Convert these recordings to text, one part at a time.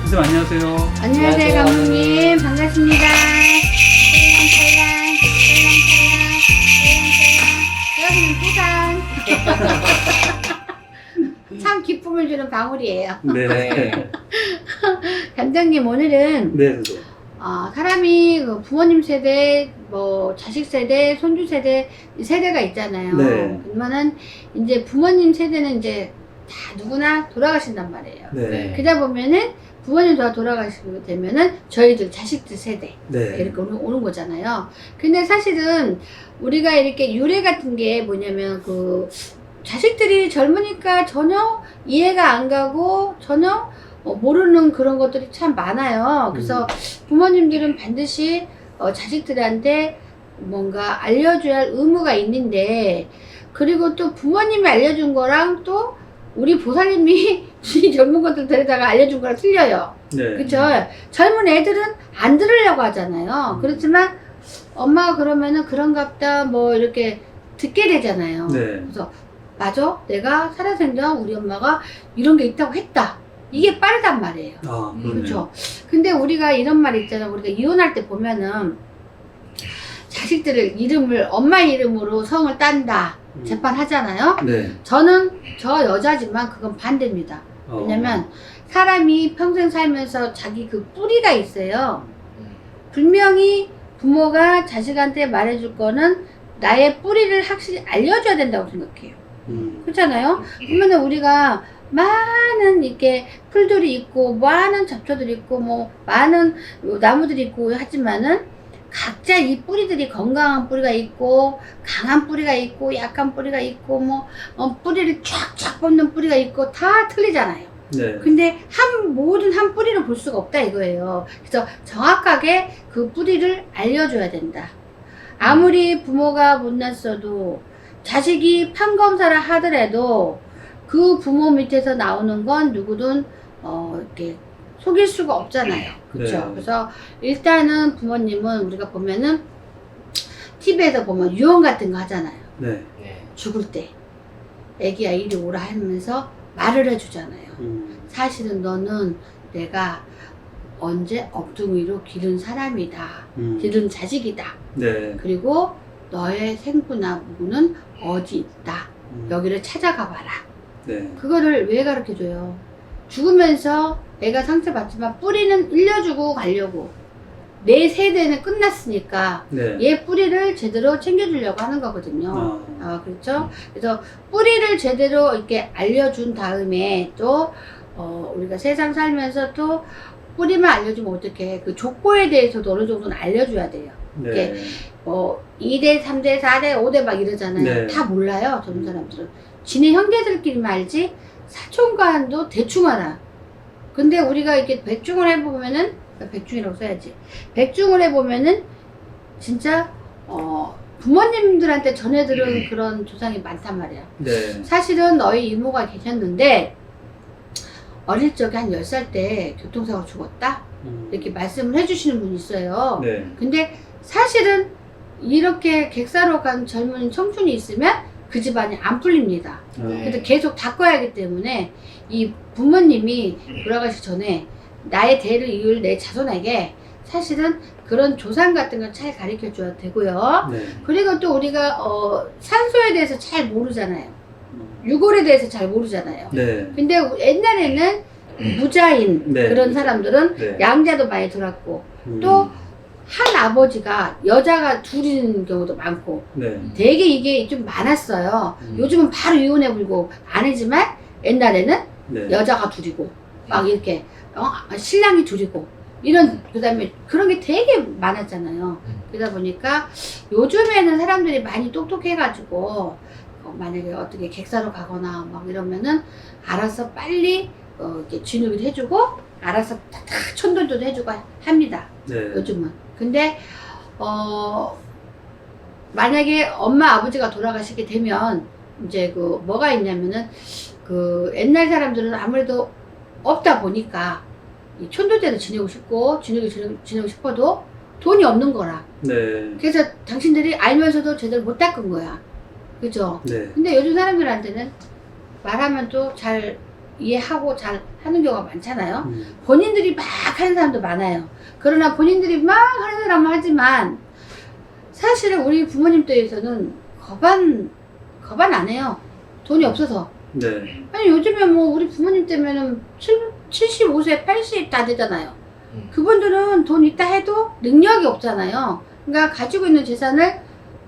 선생님 안녕하세요. 안녕하세요, 감독님. 반갑습니다. 여러분 부산. 참 기쁨을 주는 방울이에요. 네. 감독님, 오늘은 네, 선생님. 사람이 그 부모님 세대, 뭐 자식 세대, 손주 세대 이 세대가 있잖아요. 네. 그러면은 이제 부모님 세대는 이제 다 누구나 돌아가신단 말이에요. 네. 그러다 보면은 부모님 다 돌아가시게 되면은 저희들 자식들 세대 네. 이렇게 오는 거잖아요. 근데 사실은 우리가 이렇게 유래 같은 게 뭐냐면 그 자식들이 젊으니까 전혀 이해가 안 가고 전혀 모르는 그런 것들이 참 많아요. 그래서 부모님들은 반드시 자식들한테 뭔가 알려줘야 할 의무가 있는데, 그리고 또 부모님이 알려준 거랑 또 우리 보살님이 이 젊은 것들 데려다가 알려준 거랑 틀려요. 네. 그쵸? 젊은 애들은 안 들으려고 하잖아요. 그렇지만 엄마가 그러면은 그런갑다 뭐 이렇게 듣게 되잖아요. 네. 그래서 맞아, 내가 살아생전 우리 엄마가 이런 게 있다고 했다, 이게 빠르단 말이에요. 아, 그렇네요. 그렇죠. 근데 우리가 이런 말이 있잖아요. 우리가 이혼할 때 보면은 자식들을 이름을 엄마 이름으로 성을 딴다 재판하잖아요. 네. 저는 저 여자지만 그건 반대입니다. 왜냐면 사람이 평생 살면서 자기 그 뿌리가 있어요. 분명히 부모가 자식한테 말해줄 거는 나의 뿌리를 확실히 알려줘야 된다고 생각해요. 그렇잖아요. 그러면 우리가 많은 이렇게 풀들이 있고 많은 잡초들이 있고 뭐 많은 나무들이 있고 하지만은 각자 이 뿌리들이 건강한 뿌리가 있고 강한 뿌리가 있고 약한 뿌리가 있고 뭐 뿌리를 쫙쫙 뻗는 뿌리가 있고 다 틀리잖아요. 네. 근데 모든 한 뿌리를 볼 수가 없다 이거예요. 그래서 정확하게 그 뿌리를 알려줘야 된다. 아무리 부모가 못났어도 자식이 판검사를 하더라도 그 부모 밑에서 나오는 건 누구든 이렇게 속일 수가 없잖아요. 그렇죠? 네. 그래서 일단은 부모님은 우리가 보면은 TV에서 보면 유언 같은 거 하잖아요. 네. 죽을 때 애기야 이리 오라 하면서 말을 해주잖아요. 사실은 너는 내가 언제 엎둥이로 기른 사람이다. 기른 자식이다. 네. 그리고 너의 생부나무는 어디 있다. 여기를 찾아가 봐라. 네. 그거를 왜 가르쳐줘요? 죽으면서 애가 상처받지만 뿌리는 일려주고 가려고. 내 세대는 끝났으니까 네. 얘 뿌리를 제대로 챙겨주려고 하는 거거든요. 그렇죠? 그래서 뿌리를 제대로 이렇게 알려준 다음에 또 우리가 세상 살면서 또 뿌리만 알려주면 어떡해. 그 족보에 대해서도 어느 정도는 알려줘야 돼요. 네. 이렇게 2대, 3대, 4대, 5대 막 이러잖아요. 네. 다 몰라요, 젊은 사람들은. 지네 형제들끼리만 알지 사촌간도 대충 알아. 근데 우리가 이렇게 백중을 해보면은, 백중이라고 써야지. 백중을 해보면은 진짜 부모님들한테 전해들은 그런 조상이 많단 말이야. 네. 사실은 너희 이모가 계셨는데 어릴 적에 한 10살 때 교통사고 죽었다? 이렇게 말씀을 해주시는 분이 있어요. 네. 근데 사실은 이렇게 객사로 간 젊은 청춘이 있으면 그 집안이 안 풀립니다. 그래서 계속 닦아야 하기 때문에 이 부모님이 돌아가시기 전에 나의 대를 이을 내 자손에게 사실은 그런 조상 같은 걸 잘 가르쳐 줘야 되고요. 네. 그리고 또 우리가 산소에 대해서 잘 모르잖아요. 유골에 대해서 잘 모르잖아요. 네. 근데 옛날에는 무자인 네. 그런 사람들은 네. 양자도 많이 들었고 또 한 아버지가 여자가 둘인 경우도 많고 네. 되게 이게 좀 많았어요. 요즘은 바로 이혼해 불고 아니지만 옛날에는 네. 여자가 둘이고 막 이렇게 신랑이 둘이고 이런, 그다음에 그런 게 되게 많았잖아요. 그러다 보니까 요즘에는 사람들이 많이 똑똑해가지고 만약에 어떻게 객사로 가거나 막 이러면은 알아서 빨리 이렇게 진흙을 해주고 알아서 탁탁 천돌도 해주고 합니다. 네. 요즘은. 근데 만약에 엄마 아버지가 돌아가시게 되면 이제 그 뭐가 있냐면은 그 옛날 사람들은 아무래도 없다 보니까 이 촌돌대도 지내고 싶고 지내고 싶어도 돈이 없는 거라. 네. 그래서 당신들이 알면서도 제대로 못 닦은 거야. 그죠? 네. 근데 요즘 사람들한테는 말하면 또 잘 이해하고 잘 하는 경우가 많잖아요. 본인들이 막 하는 사람도 많아요. 그러나 본인들이 막 하는 사람은 하지만 사실은 우리 부모님 때에서는 거반 안 해요. 돈이 없어서. 네. 아니 요즘에 뭐 우리 부모님 때면은 75세, 80 다 되잖아요. 그분들은 돈 있다 해도 능력이 없잖아요. 그러니까 가지고 있는 재산을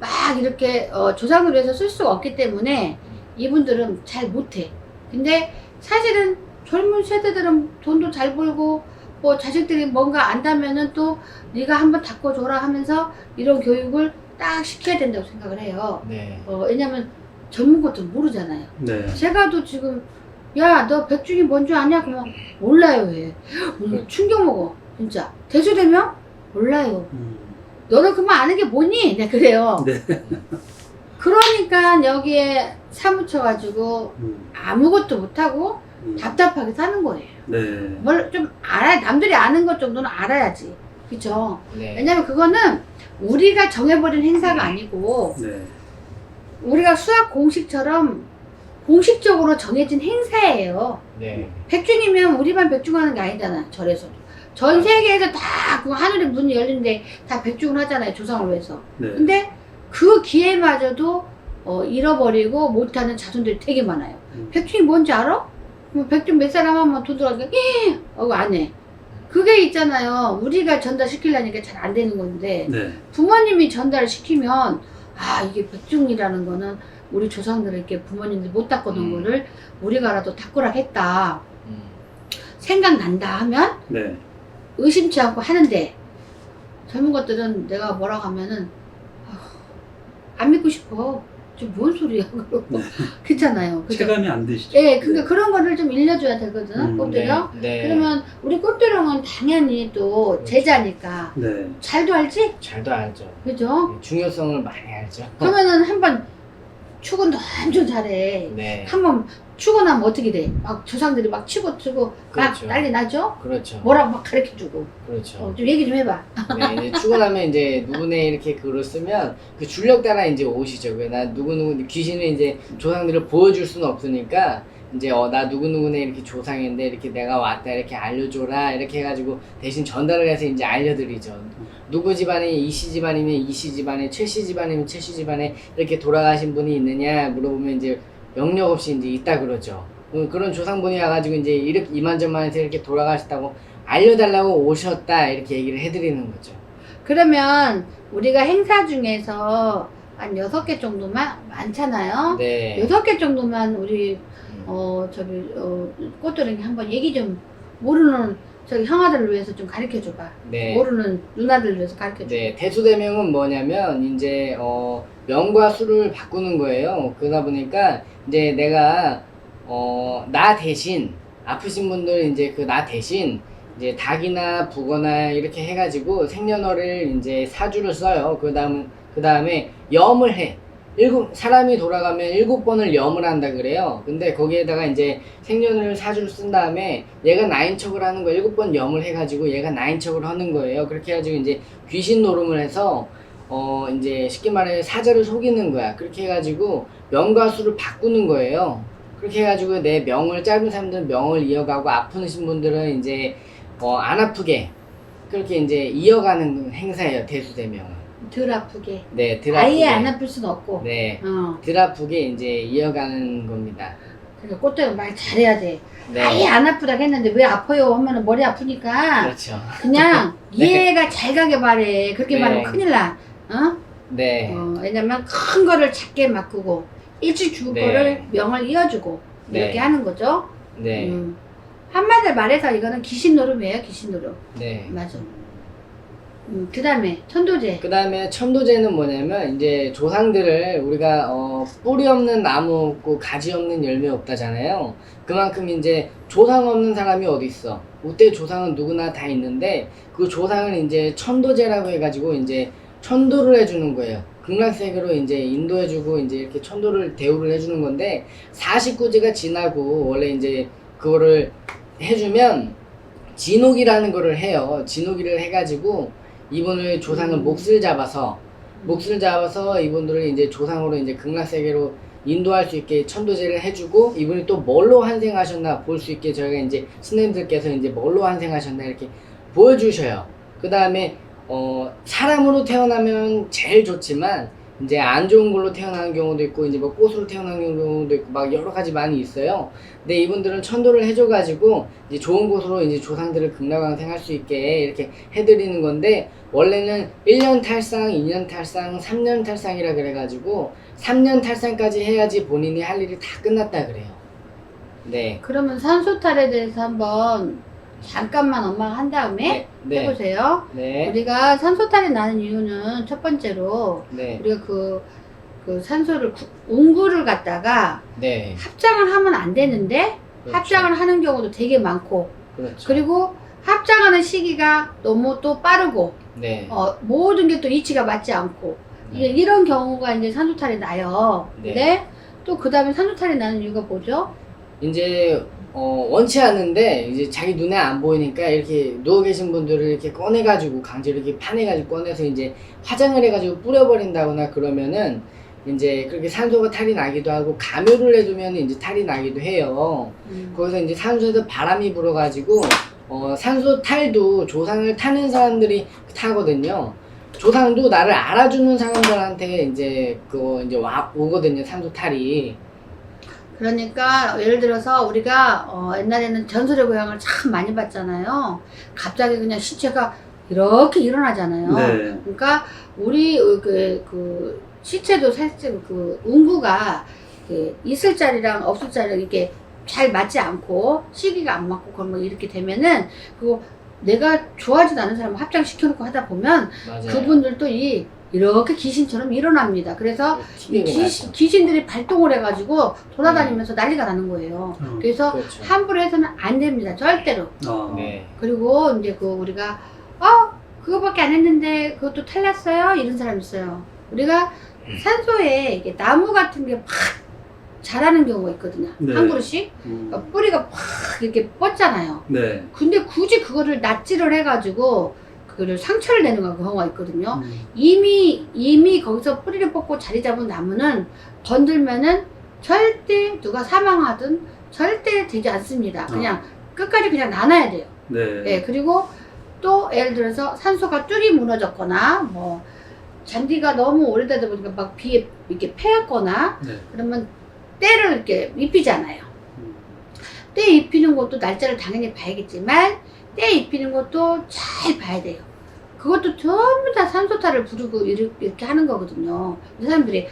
막 이렇게 조상으로 해서 쓸 수가 없기 때문에 이분들은 잘 못해. 근데 사실은 젊은 세대들은 돈도 잘 벌고 뭐 자식들이 뭔가 안다면은 또 네가 한번 닦아줘라 하면서 이런 교육을 딱 시켜야 된다고 생각을 해요. 네. 왜냐면 젊은 것도 모르잖아요. 네. 제가도 지금 야 너 백중이 뭔 줄 아냐? 그러면 몰라요. 왜? 충격 먹어. 진짜 대수되면 몰라요. 너는 그만 아는 게 뭐니? 네 그래요. 네. 그러니까 여기에 사무쳐가지고 아무것도 못하고 답답하게 사는 거예요. 네. 뭘 좀 알아야, 남들이 아는 것 정도는 알아야지. 그쵸? 네. 왜냐면 그거는 우리가 정해버린 행사가 아니고 네. 우리가 수학 공식처럼 공식적으로 정해진 행사예요. 네. 백중이면 우리만 백중하는 게 아니잖아. 절에서도. 전 세계에서 다 그 하늘의 문이 열린데 다 백중을 하잖아요. 조상을 위해서. 네. 근데 그 기회마저도 잃어버리고 못하는 자손들이 되게 많아요. 백중이 뭔지 알아? 뭐 백중 몇 사람 하면 돈 들어가니까 안 해. 그게 있잖아요. 우리가 전달시키려니까 잘 안 되는 건데 네. 부모님이 전달시키면 아 이게 백중이라는 거는 우리 조상들에게 부모님들이 못 닦아놓은 거를 우리가라도 닦으라 했다. 생각난다 하면 네. 의심치 않고 하는데 젊은 것들은 내가 뭐라고 하면은 안 믿고 싶어. 좀 뭔 소리야 그러고 그렇잖아요. 그죠? 체감이 안 되시죠? 예, 그러니까 그런 거를 좀 일려줘야 되거든. 꽃들이요. 네. 그러면 우리 꽃들형은 당연히 또 그렇죠. 제자니까 네. 잘도 알지? 잘도 알죠. 그죠? 중요성을 많이 알죠. 그러면은 한번 축은도 엄청 잘해. 네. 한번 축원하면 어떻게 돼? 막 조상들이 막 치고 막 그렇죠. 난리 나죠? 그렇죠. 뭐라고 막 가르쳐주고. 그렇죠. 좀 얘기 좀 해봐. 네, 이제 출근하면 이제 누구네 이렇게 글을 쓰면 그 줄력 따라 이제 오시죠. 나 누구누구 귀신을 이제 조상들을 보여줄 수는 없으니까 이제 나 누구누구네 이렇게 조상인데 이렇게 내가 왔다 이렇게 알려줘라 이렇게 해가지고 대신 전달을 해서 이제 알려드리죠. 누구 집안에 이씨 집안이면 이씨 집안에 최씨 집안이면 최씨 집안에 이렇게 돌아가신 분이 있느냐 물어보면 이제 영역 없이 이제 있다 그러죠. 그런 조상분이 와가지고 이제 이렇게 이만저만해서 이렇게 돌아가셨다고 알려달라고 오셨다 이렇게 얘기를 해드리는 거죠. 그러면 우리가 행사 중에서 한 6개 정도만 많잖아요. 네. 6개 정도만 우리 꽃도령이 한번 얘기 좀 모르는 저기 형아들을 위해서 좀 가르쳐 줘봐. 네. 모르는 누나들을 위해서 가르쳐 줘. 네, 대수대명은 뭐냐면 이제 명과 수를 바꾸는 거예요. 그러다 보니까 이제 내가 나 대신 아프신 분들 이제 그 나 대신 이제 닭이나 북어나 이렇게 해가지고 생년월일 이제 사주를 써요. 그 다음에 염을 해. 사람이 돌아가면 7번을 염을 한다 그래요. 근데 거기에다가 이제 생년을 사주를 쓴 다음에 얘가 나인 척을 하는 거 7번 염을 해가지고 얘가 나인 척을 하는 거예요. 그렇게 해가지고 이제 귀신 노름을 해서 이제 쉽게 말해 사자를 속이는 거야. 그렇게 해가지고 명과 수를 바꾸는 거예요. 그렇게 해가지고 내 명을 짧은 사람들은 명을 이어가고 아프신 분들은 이제 안 아프게 그렇게 이제 이어가는 행사예요. 대수대명은. 덜 아프게. 네, 덜 아프게. 아예 안 아플 순 없고. 네, 덜 아프게 이제 이어가는 겁니다. 그러니까 꽃도령 말 잘해야 돼. 네. 아예 안 아프다고 했는데 왜 아파요 하면은 머리 아프니까 그렇죠. 그냥 네. 이해가 잘 가게 말해. 그렇게 네. 말하면 큰일 나. 네. 왜냐면 큰 거를 작게 바꾸고 일찍 죽을 네. 거를 명을 이어주고 이렇게 네. 하는 거죠. 네. 한마디로 말해서 이거는 귀신 노름이에요. 귀신 노름. 네. 맞아. 그 다음에 천도제. 그 다음에 천도제는 뭐냐면 이제 조상들을 우리가 뿌리 없는 나무 없고 가지 없는 열매 없다잖아요. 그만큼 이제 조상 없는 사람이 어디 있어? 우때 조상은 누구나 다 있는데 그 조상을 이제 천도제라고 해가지고 이제 천도를 해주는 거예요. 극락세계로 이제 인도해주고 이제 이렇게 천도를 대우를 해주는 건데 49제가 지나고 원래 이제 그거를 해주면 진옥이라는 거를 해요. 진옥이를 해가지고 이분을 조상은 몫을 잡아서 이분들을 이제 조상으로 이제 극락세계로 인도할 수 있게 천도제를 해주고, 이분이 또 뭘로 환생하셨나 볼 수 있게 저희가 이제 스님들께서 이제 뭘로 환생하셨나 이렇게 보여주셔요. 그 다음에 사람으로 태어나면 제일 좋지만 이제 안 좋은 걸로 태어나는 경우도 있고, 이제 뭐 꽃으로 태어나는 경우도 있고, 막 여러 가지 많이 있어요. 근데 이분들은 천도를 해줘가지고 이제 좋은 곳으로 이제 조상들을 극락왕생할 수 있게 이렇게 해드리는 건데, 원래는 1년 탈상, 2년 탈상, 3년 탈상이라 그래가지고 3년 탈상까지 해야지 본인이 할 일이 다 끝났다 그래요. 네. 그러면 산소탈에 대해서 한번 잠깐만 엄마가 한 다음에 네. 해보세요. 네. 우리가 산소탈이 나는 이유는 첫 번째로 네. 우리가 그 산소를 웅구를 갖다가 네. 합장을 하면 안 되는데 그렇죠. 합장을 하는 경우도 되게 많고, 그렇죠. 그리고 합장하는 시기가 너무 또 빠르고, 네. 모든 게 또 이치가 맞지 않고, 네. 이런 경우가 이제 산소탈이 나요. 네. 근데 또 그 다음에 산소탈이 나는 이유가 뭐죠? 이제 원치 않는데 이제 자기 눈에 안 보이니까 이렇게 누워 계신 분들을 이렇게 꺼내가지고 강제로 이렇게 파내가지고 꺼내서 이제 화장을 해가지고 뿌려버린다거나 그러면은 이제 그렇게 산소가 탈이 나기도 하고, 감요를 해두면 이제 탈이 나기도 해요. 거기서 이제 산소에서 바람이 불어가지고 산소 탈도 조상을 타는 사람들이 타거든요. 조상도 나를 알아주는 사람들한테 이제 그거 이제 오거든요, 산소 탈이. 그러니까 예를 들어서 우리가 옛날에는 전설의 고향을 참 많이 봤잖아요. 갑자기 그냥 시체가 이렇게 일어나잖아요. 네. 그러니까 우리 그 시체도 사실 그 웅구가 있을 자리랑 없을 자리랑 이렇게 잘 맞지 않고 시기가 안 맞고 그러면 이렇게 되면은 그거 내가 좋아하지도 않은 사람을 합장시켜놓고 하다 보면 맞아요. 그분들도 이렇게 귀신처럼 일어납니다. 그래서 이 귀신들이 발동을 해가지고 돌아다니면서 난리가 나는 거예요. 그래서 그렇죠. 함부로 해서는 안 됩니다. 절대로. 네. 그리고 이제 우리가 그거밖에 안 했는데 그것도 탈났어요? 이런 사람 있어요. 우리가 산소에 이게 나무 같은 게 팍 자라는 경우가 있거든요. 네. 한 그릇씩. 그러니까 뿌리가 팍 이렇게 뻗잖아요. 네. 근데 굳이 그거를 낫지를 해가지고 그거를 상처를 내는 경우가 있거든요. 이미 거기서 뿌리를 뽑고 자리 잡은 나무는 건들면은 절대 누가 사망하든 절대 되지 않습니다. 그냥 끝까지 그냥 나눠야 돼요. 네. 네, 그리고 또 예를 들어서 산소가 뚝이 무너졌거나 뭐 잔디가 너무 오래되다 보니까 막 비에 이렇게 패였거나 네. 그러면 때를 이렇게 입히잖아요. 때 입히는 것도 날짜를 당연히 봐야겠지만 때 입히는 것도 잘 봐야 돼요. 그것도 전부 다 산소탈을 부르고 이렇게 하는 거거든요. 사람들이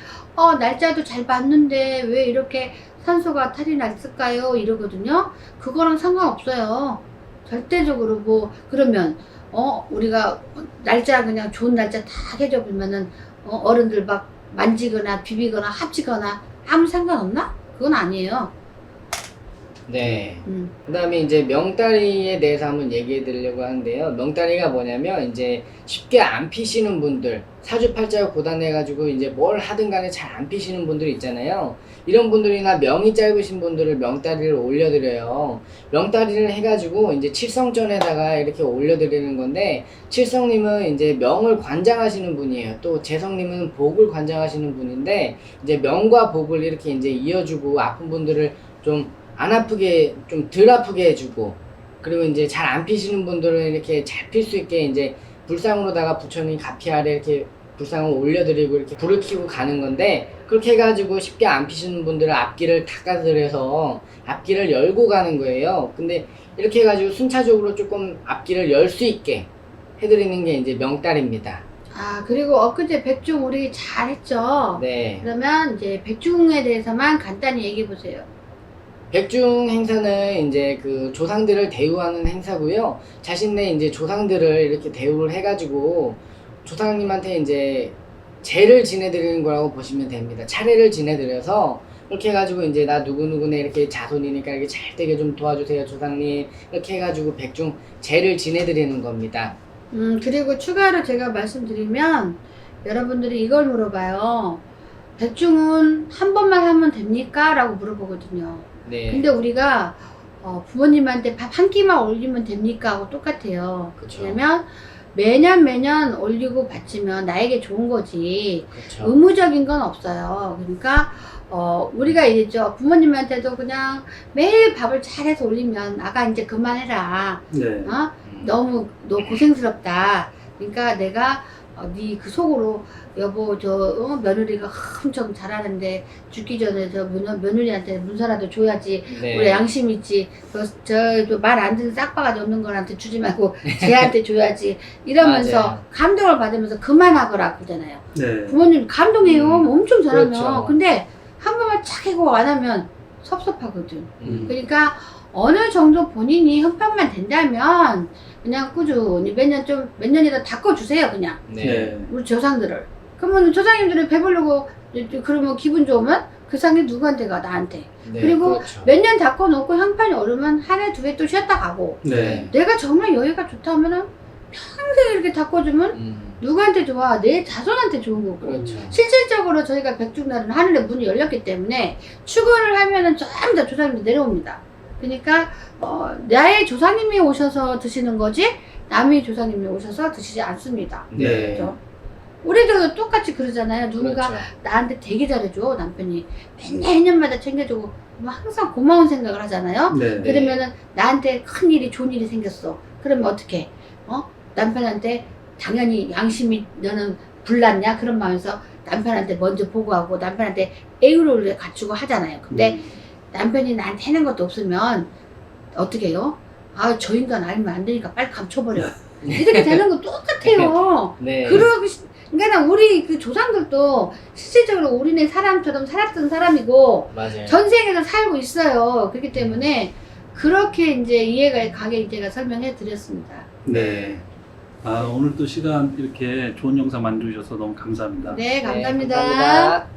날짜도 잘 봤는데 왜 이렇게 산소가 탈이 났을까요? 이러거든요. 그거랑 상관없어요. 절대적으로 뭐 그러면 우리가 날짜 그냥 좋은 날짜 다 해줘보면은 어른들 막 만지거나 비비거나 합치거나 아무 상관없나? 그건 아니에요. 네. 그 다음에 이제 명다리에 대해서 한번 얘기해 드리려고 하는데요. 명다리가 뭐냐면 이제 쉽게 안 피시는 분들, 사주팔자가 고단해가지고 이제 뭘 하든 간에 잘 안 피시는 분들 있잖아요. 이런 분들이나 명이 짧으신 분들을 명다리를 올려드려요. 명다리를 해가지고 이제 칠성전에다가 이렇게 올려드리는 건데, 칠성님은 이제 명을 관장하시는 분이에요. 또 재성님은 복을 관장하시는 분인데, 이제 명과 복을 이렇게 이제 이어주고 아픈 분들을 좀 안 아프게 좀 덜 아프게 해주고, 그리고 이제 잘 안 피시는 분들은 이렇게 잘 필 수 있게 이제 불상으로다가 부처님 가피 아래 이렇게 불상을 올려드리고 이렇게 불을 켜고 가는 건데, 그렇게 해가지고 쉽게 안 피시는 분들은 앞길을 닦아드려서 앞길을 열고 가는 거예요. 근데 이렇게 해가지고 순차적으로 조금 앞길을 열 수 있게 해드리는 게 이제 명달입니다. 그리고 엊그제 백중 우리 잘 했죠? 네. 그러면 이제 백중에 대해서만 간단히 얘기해 보세요. 백중 행사는 이제 그 조상들을 대우하는 행사고요. 자신의 이제 조상들을 이렇게 대우를 해가지고 조상님한테 이제 제를 지내드리는 거라고 보시면 됩니다. 차례를 지내드려서 이렇게 해가지고 이제 나 누구누구네 이렇게 자손이니까 이렇게 잘 되게 좀 도와주세요 조상님, 이렇게 해가지고 백중 제를 지내드리는 겁니다. 그리고 추가로 제가 말씀드리면 여러분들이 이걸 물어봐요. 백중은 한 번만 하면 됩니까? 라고 물어보거든요. 네. 근데 우리가 부모님한테 밥 한 끼만 올리면 됩니까? 하고 똑같아요. 그쵸. 왜냐면 매년 올리고 바치면 나에게 좋은 거지. 그렇죠. 의무적인 건 없어요. 그러니까 우리가 이랬죠. 부모님한테도 그냥 매일 밥을 잘해서 올리면 아가 이제 그만해라. 네. 너무 너 고생스럽다. 그러니까 내가 네 그 속으로 여보 며느리가 엄청 잘하는데 죽기 전에 저 며느리한테 문서라도 줘야지. 네. 우리 양심 있지. 말 안 듣는 싹바가지 없는 거한테 주지 말고 쟤한테 줘야지. 이러면서 맞아요. 감동을 받으면서 그만하거라 그러잖아요. 네. 부모님 감동해요. 엄청 잘하면. 그렇죠. 근데 한 번만 착 해고 안 하면 섭섭하거든. 그러니까 어느 정도 본인이 협박만 된다면 그냥 꾸준히 몇 년이라도 닦아주세요. 그냥 네. 우리 조상들을. 그러면 조상님들이 배부르고 그러면 기분 좋으면 그 상이 누구한테 가? 나한테. 네. 그리고 그렇죠. 몇 년 닦아놓고 형편이 오르면 한 해, 두 해 또 쉬었다 가고. 네. 내가 정말 여유가 좋다면은 평생 이렇게 닦아주면 누구한테 좋아? 내 자손한테 좋은 거고. 그렇죠. 실질적으로 저희가 백중날은 하늘의 문이 열렸기 때문에 축원을 하면은 전부 다 조상님이 내려옵니다. 그러니까 나의 조상님이 오셔서 드시는 거지 남의 조상님이 오셔서 드시지 않습니다. 네. 그렇죠? 우리도 똑같이 그러잖아요. 누군가 그렇죠. 나한테 되게 잘해줘. 남편이 맨날 해년마다 챙겨주고 뭐 항상 고마운 생각을 하잖아요. 네. 그러면은 나한테 큰 일이 좋은 일이 생겼어. 그러면 어떻게? 남편한테 당연히 양심이 너는 불났냐? 그런 마음에서 남편한테 먼저 보고하고 남편한테 애교를 갖추고 하잖아요. 근데 남편이 나한테 해낸 것도 없으면 어떻게 해요? 아, 저 인간 알면 안 되니까 빨리 감춰버려. 이렇게 되는 거 똑같아요. 네. 그러니까 우리 그 조상들도 실질적으로 우리네 사람처럼 살았던 사람이고 맞아요. 전생에서 살고 있어요. 그렇기 때문에 그렇게 이제 이해가 가게 제가 설명해 드렸습니다. 네. 오늘 또 시간 이렇게 좋은 영상 만들어주셔서 너무 감사합니다. 네, 감사합니다. 네, 감사합니다.